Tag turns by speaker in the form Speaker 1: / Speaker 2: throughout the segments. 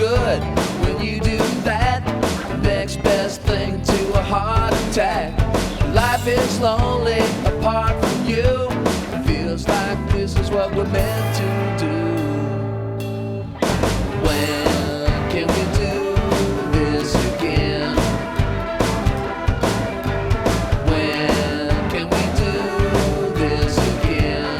Speaker 1: good when you do that. Next best thing to a heart attack. Life is lonely apart from you. Feels like this is what we're meant to do. When can we do this again? When can we do this again?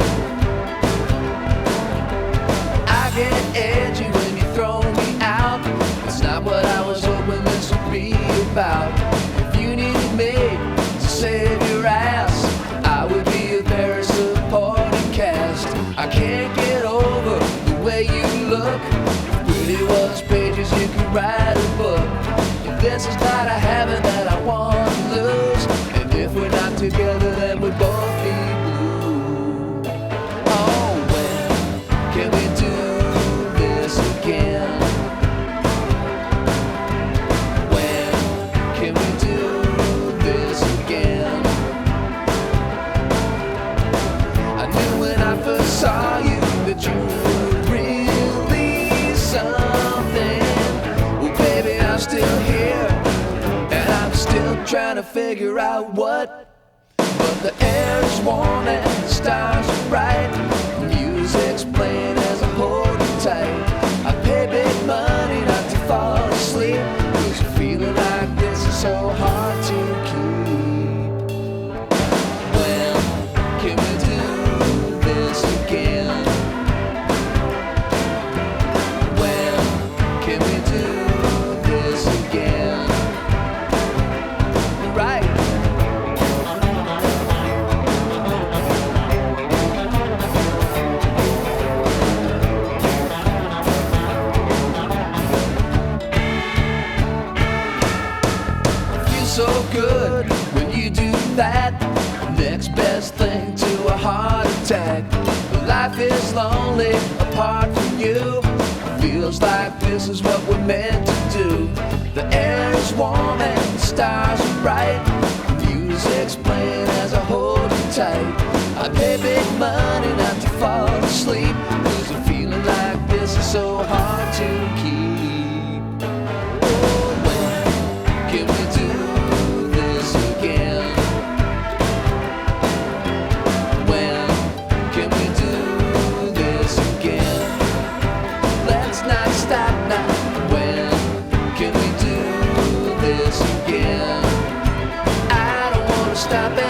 Speaker 1: I get edgy when you throw me out. It's not what I was hoping this would be about. If you needed me to save your ass, I would be a very supporting cast. I can't get over the way you look. If pretty was pages, you could write a book. If this is not a habit that I want to lose, and if we're not together, then we'd both be blue. Oh, when can we do this again? When can we do this again? I knew when I first saw you that you were really something. Well, baby, I'm still here, and I'm still trying to figure out what. But the air is warm and the stars are bright. The music's playing as I hold you tight. I pay big money not to fall asleep, 'cause a feeling like this is so hard to keep. When can we do this again? When can we do this again? Right. Feels so good when you do that. Next best thing to a heart attack. Life is lonely apart from you. Feels like this is what we're meant to do. The air is warm and the stars are bright. Music's playing as I hold you tight. I pay big money not to fall asleep, 'cause a feeling like this is so hard to keep. Oh, when can we do this again? When can we do this again? Let's not stop now. When can we do this again? I don't wanna stop it.